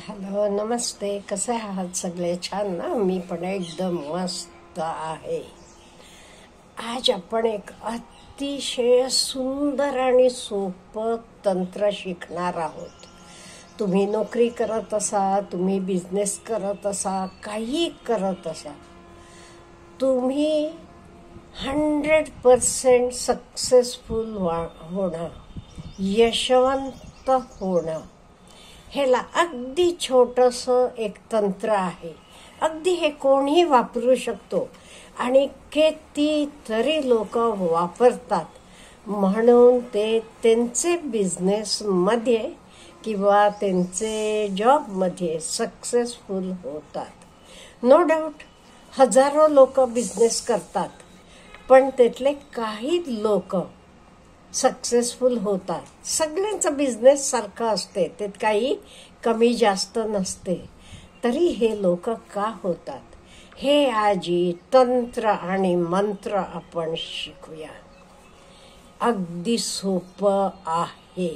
Hello, नमस्ते. कसे आहात सगळे? छान ना? मी पण एकदम मस्त आहे. आज आपण एक अतिशय सुंदर आणि सोपं तंत्र शिकणार आहोत. तुम्ही नोकरी करत असा, तुम्ही बिझनेस करत असा, काही करत असा, तुम्ही 100% सक्सेसफुल होणं, यशवंत होणं, ह्याला अगदी छोटंसं एक तंत्र आहे. अगदी हे कोणीही वापरू शकतो आणि कितीतरी लोक वापरतात. म्हणून ते त्यांचे बिझनेसमध्ये किंवा त्यांचे जॉबमध्ये सक्सेसफुल होतात. नो डाऊट हजारो लोक बिझनेस करतात, पण त्यातले काही लोक सक्सेसफुल होतात. सगळ्यांचा बिझनेस सारखा असते, त्यात काही कमी जास्त नसते. तरी हे लोक का होतात, हे आजी तंत्र आणि मंत्र आपण शिकूया. अगदी सोपं आहे.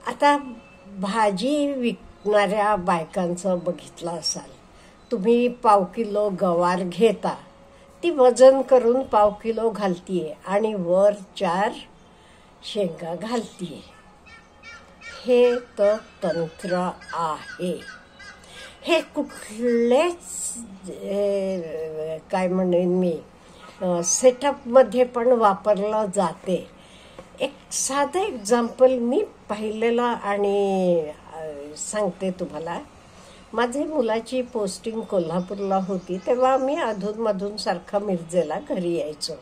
आता भाजी विकणाऱ्या बायकांचं बघितलं असाल. तुम्ही पाव किलो गवार घेता, ती वजन करून पाव किलो घालतीये आणि वर 4 शेंगा घालतीये. हे तर तंत्र आहे. हे कुठलेच काय म्हणेन मी सेटअपमध्ये पण वापरलं जाते. एक साधं एक्झाम्पल मी पाहिलेलं आणि सांगते तुम्हाला. माझी मुलाची पोस्टिंग कोल्हापूरला होती, तेव्हा आम्ही अधूनमधून सारखा मिरजेला घरी यायचो.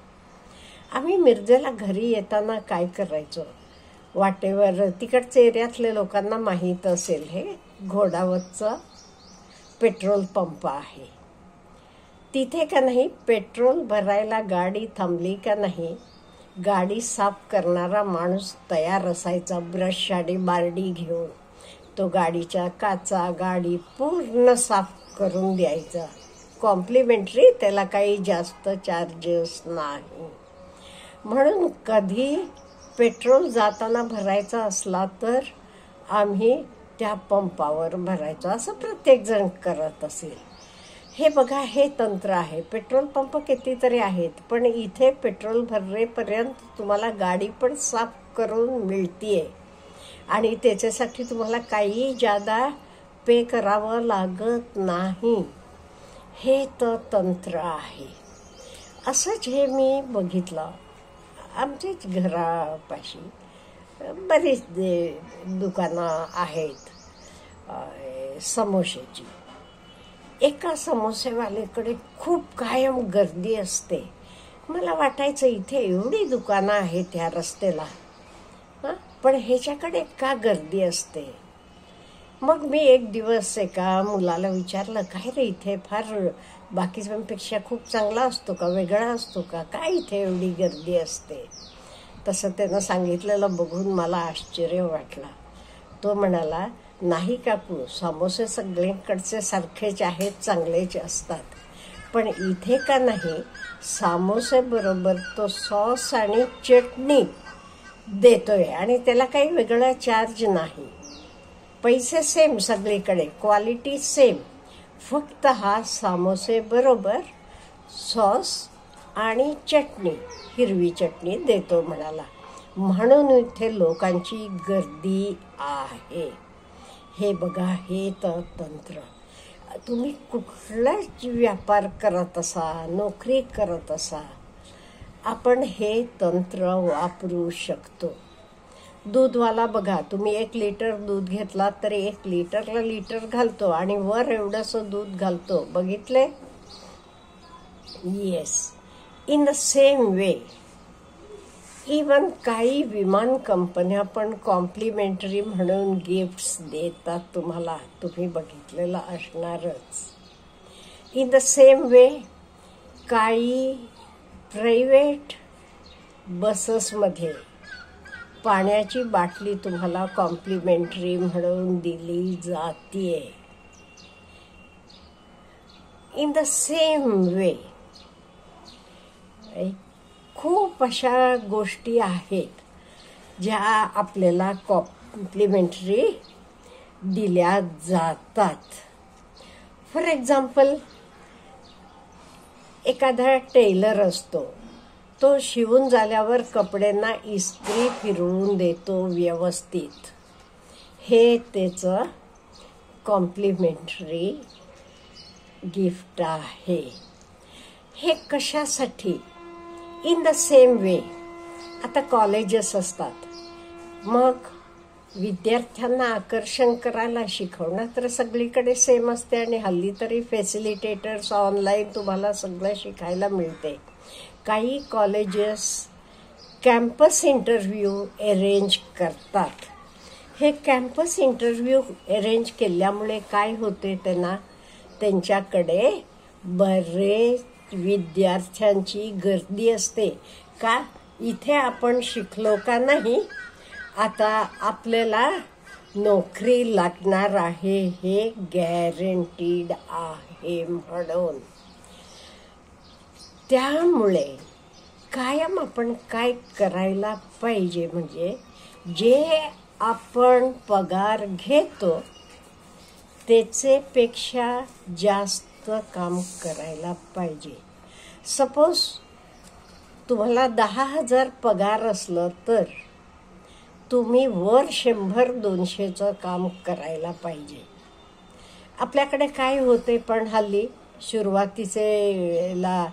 आम्ही मिरजेला घरी येताना काय करायचो, वाटेवर तिकडच्या एरियातल्या लोकांना माहीत असेल, हे घोडावतचा पेट्रोल पंप आहे. तिथे का नाही, पेट्रोल भरायला गाडी थांबली का नाही, गाडी साफ करणारा माणूस तयार असायचा, ब्रश आणि बारडी घेऊन. तो गाडीच्या काचा, गाडी पूर्ण साफ करून द्यायचा. कॉम्प्लिमेंटरी, त्याला काही जास्त चार्जेस नाही. म्हणून कधी पेट्रोल जाताना भरायचा असला तर आम्ही त्या पंपावर भरायचो. असं प्रत्येक जण करत असेल. हे बघा, हे तंत्र आहे. पेट्रोल पंप कितीतरी आहेत, पण इथे पेट्रोल भरेपर्यंत तुम्हाला गाडी पण साफ करून मिळतीये आणि त्याच्यासाठी तुम्हाला काही जादा पे करावं लागत नाही. हे तर तंत्र आहे. असंच हे मी बघितलं. आमच्याच घरापाशी बरीच दुकानं आहेत समोसेची. एका समोसेवाल्याकडे खूप कायम गर्दी असते. मला वाटायचं इथे एवढी दुकानं आहेत ह्या रस्त्याला, पण ह्याच्याकडे का गर्दी असते. मग मी एक दिवस एका मुलाला विचारलं, काय रे, इथे फार बाकीच्यांपेक्षा खूप चांगला असतो का, वेगळा असतो का, काय इथे एवढी गर्दी असते. तसं त्यानं सांगितलेलं बघून मला आश्चर्य वाटला. तो म्हणाला, नाही काकू, समोसे सगळीकडचे सारखेच आहेत, चांगलेच असतात, पण इथे का नाही, समोसे बरोबर तो सॉस आणि चटणी देतोय आणि त्याला काही वेगळा चार्ज नाही. पैसे सेम सगळीकडे, क्वालिटी सेम, फक्त हा समोसे बरोबर सॉस आणि चटणी, हिरवी चटणी देतो म्हणाला. म्हणून इथे लोकांची गर्दी आहे. हे बघा, हे तर तंत्र. तुम्ही कुठलाच व्यापार करत असा, नोकरी करत असा, आपण हे तंत्र वापरू शकतो. दूधवाला बघा, तुम्ही 1 लिटर दूध घेतला तर 1 लिटरला लिटर घालतो आणि वर एवढंसं दूध घालतो. बघितले? Yes. In the same way, even काही विमान कंपन्या पण कॉम्प्लिमेंटरी म्हणून गिफ्ट्स देतात तुम्हाला. तुम्ही बघितलेलं असणारच. इन द सेम वे, काही प्रायव्हेट बसेसमध्ये पाण्याची बाटली तुम्हाला कॉम्प्लिमेंटरी म्हणून दिली जाते. इन द सेम वे, खूप अशा गोष्टी आहेत ज्या आपल्याला कॉम्प्लिमेंटरी दिल्या जातात. फॉर एक्झाम्पल, एखादा टेलर असतो, तो शिवून झाल्यावर कपड्यांना इस्त्री फिरवून देतो व्यवस्थित. हे त्याचं कॉम्प्लिमेंटरी गिफ्ट आहे. हे कशासाठी? इन द सेम वे आता कॉलेजेस असतात, मग विद्यार्थ्यांना आकर्षण करायला शिकवणं तर सगळीकडे सेम असते आणि हल्ली तरी फॅसिलिटेटर्स ऑनलाईन तुम्हाला सगळं शिकायला मिळते. काही कॉलेजेस कॅम्पस इंटरव्ह्यू अरेंज करतात. हे कॅम्पस इंटरव्ह्यू अरेंज केल्यामुळे काय होते, त्यांच्याकडे बरेच विद्यार्थ्यांची गर्दी असते. का? इथे आपण शिकलो का नाही, आता आपल्याला नोकरी लागणार आहे हे गॅरंटीड आहे म्हणून. त्यामुळे कायम आपण काय करायला पाहिजे, म्हणजे जे आपण पगार घेतो त्याचेपेक्षा जास्त काम करायला पाहिजे. सपोज तुम्हाला 10,000 पगार असलं तर तुम्ही वर 100-200चं काम करायला पाहिजे. आपल्याकडे काय होते, पण हल्ली सुरुवातीला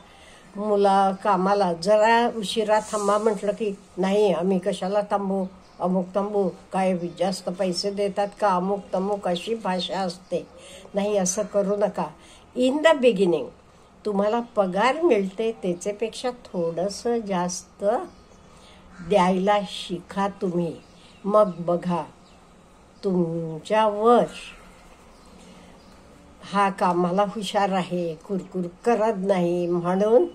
मुला कामाला जरा उशिरा थांबा म्हटलं की नाही, आम्ही कशाला थांबू, अमुक थांबू, काय जास्त पैसे देतात का, अमुक तमुक अशी भाषा असते. नाही, असं करू नका. इन द बिगिनिंग तुम्हाला पगार मिळते त्याच्यापेक्षा थोडंसं जास्त द्यायला शिका तुम्ही. मग बघा, तुमच्यावर हा कामाला हुशार आहे, कुरकुर करत नाही म्हणून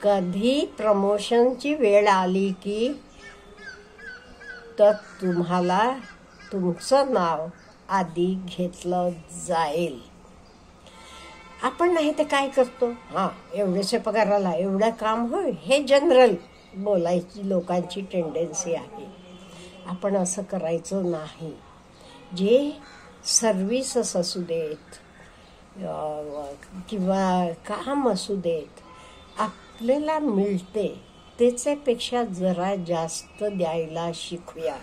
कधी प्रमोशनची वेळ आली की तर तुम्हाला तुमचं नाव आधी घेतलं जाईल. आपण नाही ते काय करतो, एवढेसे पगाराला एवढं काम होय, हे जनरल बोलायची लोकांची टेंडन्सी आहे. आपण असं करायचं नाही. जे सर्व्हिसेस असू देत किंवा काम असू देत, आपल्याला मिळते त्याच्यापेक्षा जरा जास्त द्यायला शिकूया.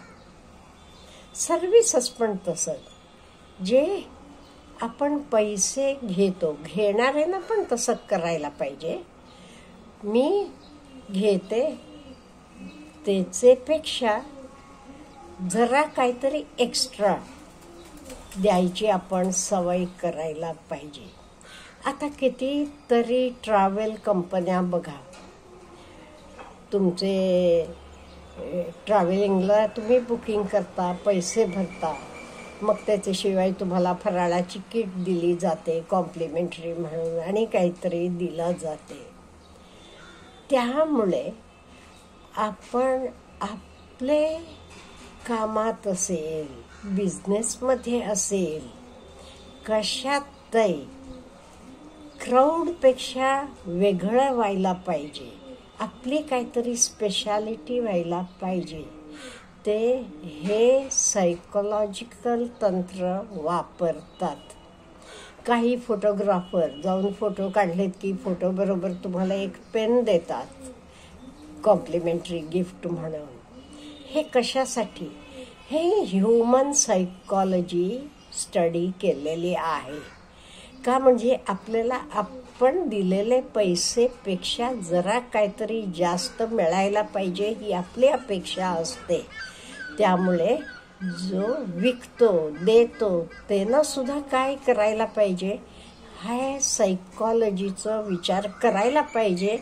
सर्व्हिसेस पण तसंच, जे आपण पैसे घेतो, घेणाऱ्यांना पण तसं करायला पाहिजे. मी घेते त्याचेपेक्षा जरा काहीतरी एक्स्ट्रा द्यायची आपण सवय करायला पाहिजे. आता कितीतरी ट्रॅव्हल कंपन्या बघा, तुमचे ट्रॅव्हलिंगला तुम्ही बुकिंग करता, पैसे भरता, मग त्याच्याशिवाय तुम्हाला फराळाची किट दिली जाते कॉम्प्लिमेंटरी म्हणून आणि काहीतरी दिलं जाते. त्यामुळे आपण आपले कामात असेल, बिझनेसमध्ये असेल, कशातही क्राऊडपेक्षा वेगळं व्हायला पाहिजे. आपली काहीतरी स्पेशालिटी व्हायला पाहिजे. ते हे सायकोलॉजिकल तंत्र वापरतात. काही फोटोग्राफर जाऊन फोटो काढलेत की फोटोबरोबर तुम्हाला एक पेन देतात कॉम्प्लिमेंटरी गिफ्ट म्हणून. हे कशासाठी? हे ह्युमन सायकोलॉजी स्टडी केलेली आहे. का? म्हणजे आपल्याला आपण दिलेले पैसेपेक्षा जरा काहीतरी जास्त मिळायला पाहिजे ही आपली अपेक्षा असते. त्यामुळे जो विकतो, देतो, त्यानं सुद्धा काय करायला पाहिजे, हा सायकोलॉजीचा विचार करायला पाहिजे.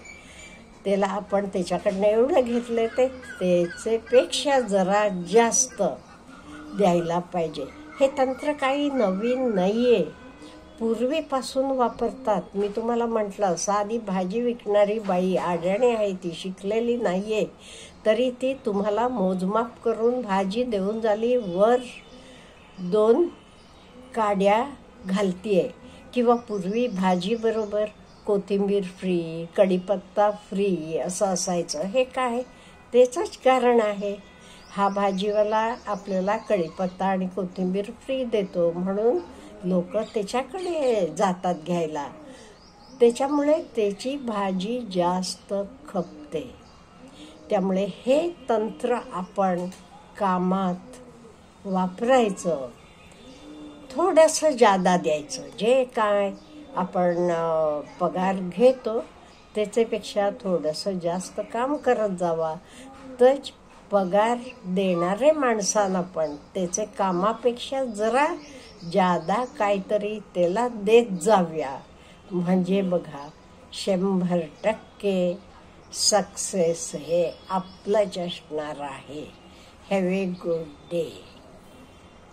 त्याला आपण त्याच्याकडनं एवढं घेतलं ते त्याचेपेक्षा जरा जास्त द्यायला पाहिजे. हे तंत्र काही नवीन नाही आहे, पूर्वीपासून वापरतात. मी तुम्हाला म्हटलं, साधी भाजी विकणारी बाई अडाणी आहे, ती शिकलेली नाही आहे, तरी ती तुम्हाला मोजमाप करून भाजी देऊन झाली, वर 2 काड्या घालतीये. किंवा पूर्वी भाजी बरोबर कोथिंबीर फ्री, कढीपत्ता फ्री असं असायचं. हे काय? त्याचंच कारण आहे. हा भाजीवाला आपल्याला कढीपत्ता आणि कोथिंबीर फ्री देतो म्हणून लोक त्याच्याकडे जातात घ्यायला. त्याच्यामुळे त्याची भाजी जास्त खपते. त्यामुळे हे तंत्र आपण कामात वापरायचं. थोडंसं जादा द्यायचं. जे काय आपण पगार घेतो त्याच्यापेक्षा थोडंसं जास्त काम करत जावा. तर पगार देणारे माणसांना पण त्याचे कामापेक्षा जरा जादा काहीतरी त्याला देत जाऊया. म्हणजे बघा 100% सक्सेस हे आपलंच असणार आहे. Have a good day.